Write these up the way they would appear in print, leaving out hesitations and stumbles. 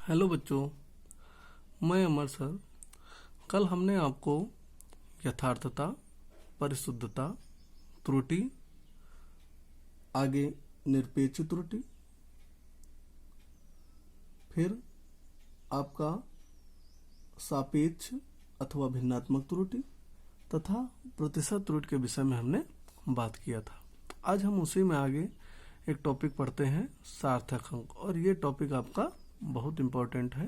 Hello बच्चों, मैं अमर sir. कल हमने आपको यथार्थता, परिशुद्धता, त्रुटि, आगे निरपेक्ष त्रुटि, फिर आपका सापेक्ष अथवा भिन्नात्मक त्रुटि तथा प्रतिशत त्रुटि के विषय में हमने बात किया था। आज हम उसी में आगे एक टॉपिक पढ़ते हैं, सार्थक अंक। और ये टॉपिक आपका बहुत इम्पोर्टेंट है,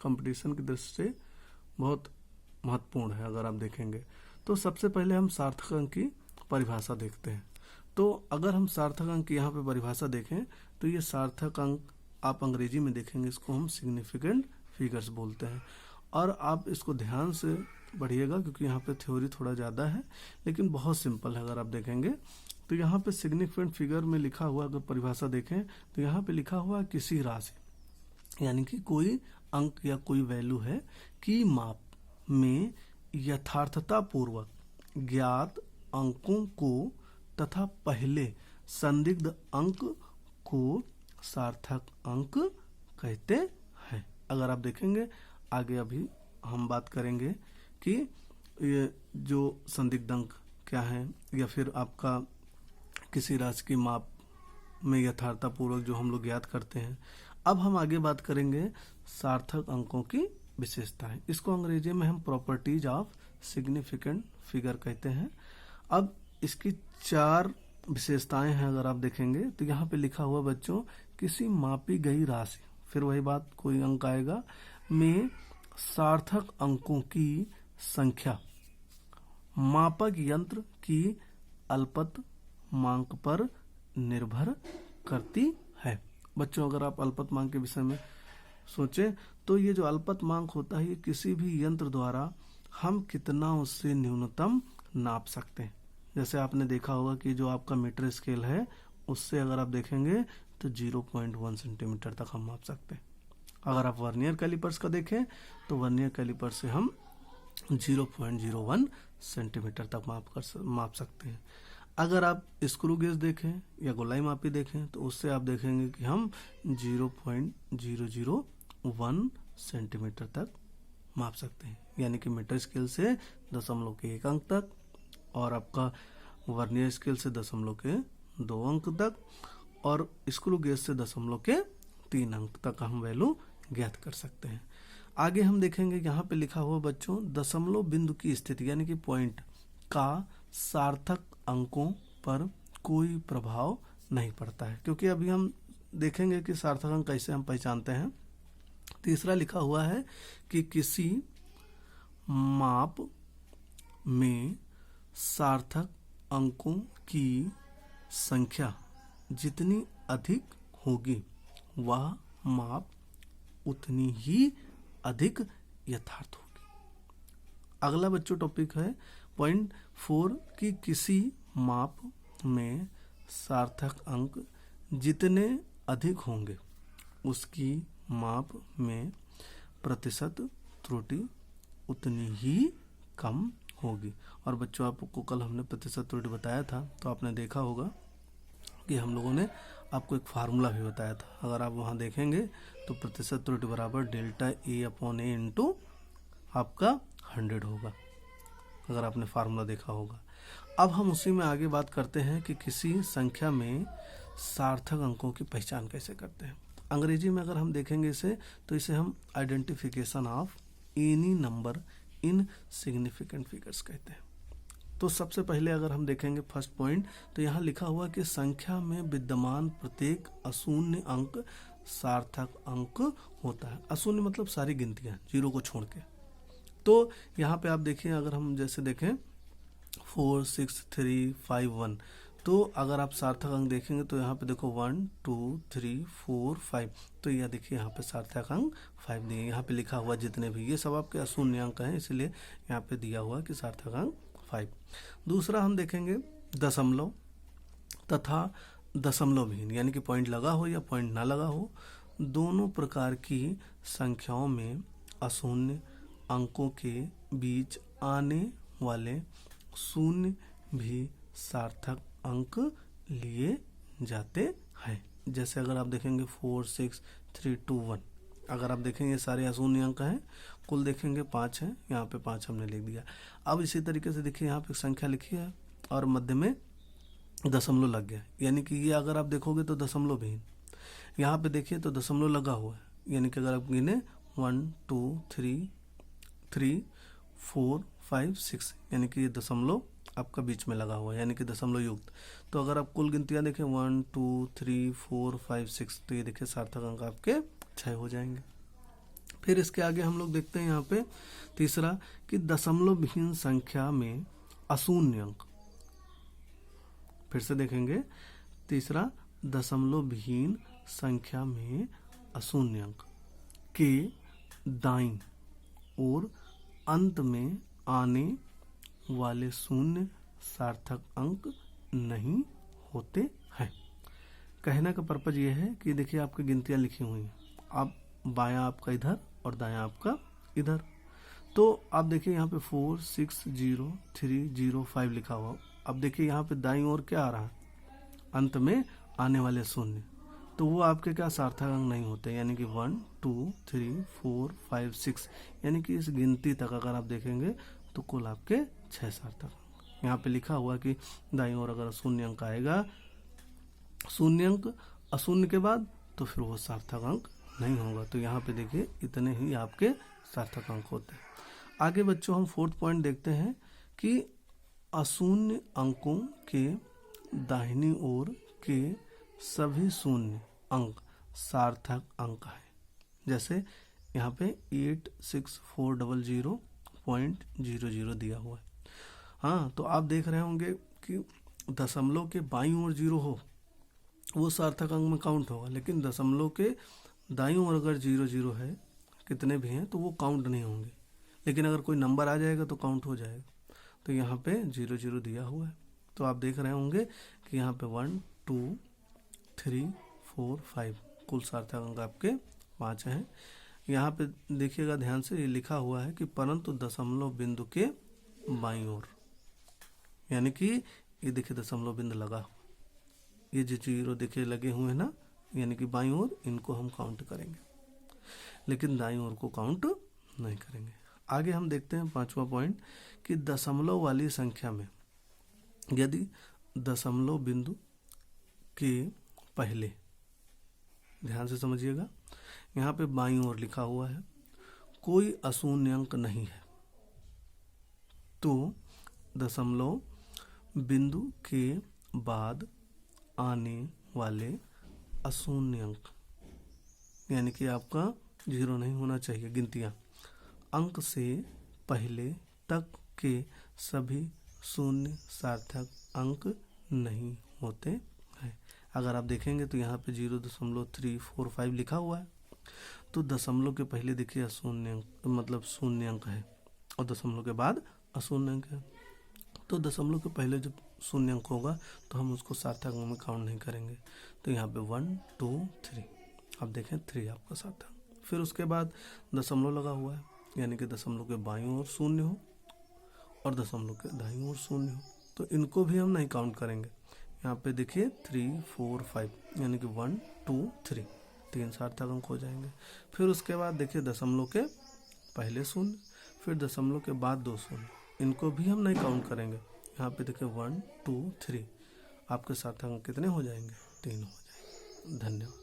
कंपटीशन की दृष्टि से बहुत महत्वपूर्ण है। अगर आप देखेंगे तो सबसे पहले हम सार्थक अंक की परिभाषा देखते हैं। तो अगर हम सार्थक अंक की यहाँ पे परिभाषा देखें तो ये सार्थक अंक आप अंग्रेजी में देखेंगे, इसको हम सिग्निफिकेंट फिगर्स बोलते हैं। और आप इसको ध्यान से पढ़िएगा क्योंकि यहाँ पे थ्योरी थोड़ा ज़्यादा है, लेकिन बहुत सिंपल है। अगर आप देखेंगे तो यहाँ पे सिग्निफिकेंट फिगर में लिखा हुआ, अगर परिभाषा देखें तो यहाँ पे लिखा हुआ किसी राशि, यानी कि कोई अंक या कोई वैल्यू है कि माप में यथार्थता पूर्वक ज्ञात अंकों को तथा पहले संदिग्ध अंक को सार्थक अंक कहते हैं। अगर आप देखेंगे आगे, अभी हम बात करेंगे कि ये जो संदिग्ध अंक क्या है, या फिर आपका किसी राशि की माप में यथार्थता पूर्वक जो हम लोग ज्ञात करते हैं। अब हम आगे बात करेंगे सार्थक अंकों की विशेषताएं। इसको अंग्रेजी में हम प्रॉपर्टीज ऑफ सिग्निफिकेंट फिगर कहते हैं। अब इसकी 4 विशेषताएं हैं। अगर आप देखेंगे तो यहाँ पे लिखा हुआ बच्चों, किसी मापी गई राशि, फिर वही बात, कोई अंक आएगा, में सार्थक अंकों की संख्या मापक यंत्र की अल्पत मांग पर निर्भर करती है। बच्चों, अगर आप अल्पत मांग के विषय में सोचें तो ये जो अल्पत मांग होता है, ये किसी भी यंत्र द्वारा हम कितना उससे न्यूनतम नाप सकते हैं। जैसे आपने देखा होगा कि जो आपका मीटर स्केल है, उससे अगर आप देखेंगे तो 0.1 सेंटीमीटर तक हम माप सकते हैं। अगर आप वर्नियर कैलिपर्स का देखें तो वर्नियर कैलिपर से हम 0.01 सेंटीमीटर तक माप सकते हैं। अगर आप स्क्रू गेज देखें या गोलाई मापी देखें तो उससे आप देखेंगे कि हम 0.001 सेंटीमीटर तक माप सकते हैं, यानी कि मीटर स्केल से 0.1 अंक तक, और आपका वर्नियर स्केल से 0.2 अंक तक, और स्क्रू गेज से 0.3 अंक तक हम वैल्यू ज्ञात कर सकते हैं। आगे हम देखेंगे यहाँ पे लिखा हुआ बच्चों, दशमलव बिंदु की स्थिति यानी कि पॉइंट का सार्थक अंकों पर कोई प्रभाव नहीं पड़ता है, क्योंकि अभी हम देखेंगे कि सार्थक अंक कैसे हम पहचानते हैं। तीसरा लिखा हुआ है कि किसी माप में सार्थक अंकों की संख्या जितनी अधिक होगी वह माप उतनी ही अधिक यथार्थ होगी। अगला बच्चों टॉपिक है पॉइंट 4 कि किसी माप में सार्थक अंक जितने अधिक होंगे उसकी माप में प्रतिशत त्रुटि उतनी ही कम होगी। और बच्चों, आपको कल हमने प्रतिशत त्रुटि बताया था, तो आपने देखा होगा कि हम लोगों ने आपको एक फार्मूला भी बताया था। अगर आप वहाँ देखेंगे तो प्रतिशत त्रुटि बराबर डेल्टा A/A इंटू आपका 100 होगा, अगर आपने फार्मूला देखा होगा। अब हम उसी में आगे बात करते हैं कि किसी संख्या में सार्थक अंकों की पहचान कैसे करते हैं। अंग्रेजी में अगर हम देखेंगे इसे, तो इसे हम identification of any number in significant figures कहते हैं। तो सबसे पहले अगर हम देखेंगे फर्स्ट पॉइंट, तो यहाँ लिखा हुआ कि संख्या में विद्यमान प्रत्येक अशून्य अंक सार्थक अंक होता है। अशून्य मतलब सारी गिनतियाँ, 0 को छोड़ के। तो यहाँ पे आप देखिए, अगर हम जैसे देखें 4, 6, 3, 5, 1, तो अगर आप सार्थक अंक देखेंगे तो यहाँ पे देखो 1, 2, 3, 4, 5, तो यह देखिए यहाँ पे सार्थक अंक 5 दिए। यहाँ पे लिखा हुआ जितने भी, ये सब आपके अशून्य अंक हैं, इसलिए यहाँ पे दिया हुआ कि सार्थक अंक 5। दूसरा हम देखेंगे दशमलव तथा दशमलवहीन, यानी कि पॉइंट लगा हो या पॉइंट ना लगा हो, दोनों प्रकार की संख्याओं में अशून्य अंकों के बीच आने वाले शून्य भी सार्थक अंक लिए जाते हैं। जैसे अगर आप देखेंगे 4, 6, 3, 2, 1, अगर आप देखें ये सारे अशून्य अंक हैं, कुल देखेंगे 5 हैं, यहाँ पे 5 हमने लिख दिया। अब इसी तरीके से देखिए यहाँ पे संख्या लिखी है और मध्य में दशमलव लग गया, यानी कि ये अगर आप देखोगे तो दशमलव विहीन। यहाँ पे देखिए तो दशमलव लगा हुआ है, यानी कि अगर आप गिने 1 2 3 3 4 5 6, यानी कि ये दशमलव आपका बीच में लगा हुआ है, यानी कि दशमलव युक्त। तो अगर आप कुल गिनतियाँ देखें 1 2 3 4 5 6, तो ये देखिए सार्थक अंक आपके 6 हो जाएंगे। फिर इसके आगे हम लोग देखते हैं यहाँ पे तीसरा कि दशमलव विहीन संख्या में अशून्य अंक। फिर से देखेंगे तीसरा, दशमलव विहीन संख्या में अशून्य अंक के दाईं ओर अंत में आने वाले शून्य सार्थक अंक नहीं होते हैं। कहने का पर्पज ये है कि देखिए आपकी गिनतियां लिखी हुई हैं, आप बायां आपका इधर और दायां आपका इधर। तो आप देखिए यहाँ पे 4 6 0 3 0 5 लिखा हुआ। अब देखिए यहाँ पे दाईं ओर क्या आ रहा है, अंत में आने वाले शून्य, तो वो आपके क्या सार्थक अंक नहीं होते, यानी कि 1 2 3 4 5 6, यानी कि इस गिनती तक अगर आप देखेंगे तो कुल आपके 6 सार्थक अंक। यहाँ पे लिखा हुआ कि दाईं ओर अगर शून्य अंक आएगा, शून्य अंक अशून्य के बाद, तो फिर वो सार्थक अंक नहीं होगा। तो यहाँ पे देखिए इतने ही आपके सार्थक अंक होते हैं। आगे बच्चों हम 4th पॉइंट देखते हैं कि अशून्य अंकों के दाहिनी ओर के सभी शून्य अंक सार्थक अंक हैं। जैसे यहाँ पे 86400.00 दिया हुआ है। हाँ, तो आप देख रहे होंगे कि दशमलव के बाईं ओर 0 हो वो सार्थक अंक में काउंट होगा, लेकिन दशमलव के दाईं ओर अगर 0 0 है, कितने भी हैं, तो वो काउंट नहीं होंगे। लेकिन अगर कोई नंबर आ जाएगा तो काउंट हो जाएगा। तो यहाँ पे 0 0 दिया हुआ है, तो आप देख रहे होंगे कि यहाँ पे 1 2 3 4 5 कुल सार्थक अंक आपके 5 हैं। यहाँ पे देखिएगा ध्यान से, ये लिखा हुआ है कि परंतु दशमलव बिंदु के बाईं ओर, यानी कि ये देखिए दशमलव बिंदु लगा, ये जो 0 देखिए लगे हुए हैं ना, यानी कि बाईं ओर, इनको हम काउंट करेंगे, लेकिन दाईं ओर को काउंट नहीं करेंगे। आगे हम देखते हैं 5वां पॉइंट कि दशमलव वाली संख्या में यदि दशमलव बिंदु के पहले, ध्यान से समझिएगा, यहाँ पे बाईं ओर लिखा हुआ है कोई अशून्य अंक नहीं है, तो दशमलव बिंदु के बाद आने वाले अशून्य अंक, यानी कि आपका 0 नहीं होना चाहिए गिनतियाँ, अंक से पहले तक के सभी शून्य सार्थक अंक नहीं होते हैं। अगर आप देखेंगे तो यहाँ पे 0.345 लिखा हुआ है, तो दशमलव के पहले देखिए अशून्य अंक, मतलब शून्य अंक है, और दशमलव के बाद अशून्य अंक है। तो दशमलव के पहले जब शून्य अंक होगा तो हम उसको सार्थक अंक में काउंट नहीं करेंगे। तो यहाँ पे 1 2 3, आप देखें 3 आपका सार्थक। फिर उसके बाद दशमलव लगा हुआ है, यानी कि दशमलव के बाईं ओर शून्य हो और दशमलव के दाईं ओर शून्य हो, तो इनको भी हम नहीं काउंट करेंगे। यहाँ पे देखिए 3 4 5, यानी कि 1 2 3, 3 सार्थक अंक हो जाएंगे। फिर उसके बाद देखिए दशमलव के पहले शून्य, फिर दशमलव के बाद 2 शून्य, इनको भी हम नहीं काउंट करेंगे। यहाँ पे देखिए 1 2 3, आपके सार्थक अंक कितने हो जाएंगे, 3 हो जाएंगे। धन्यवाद।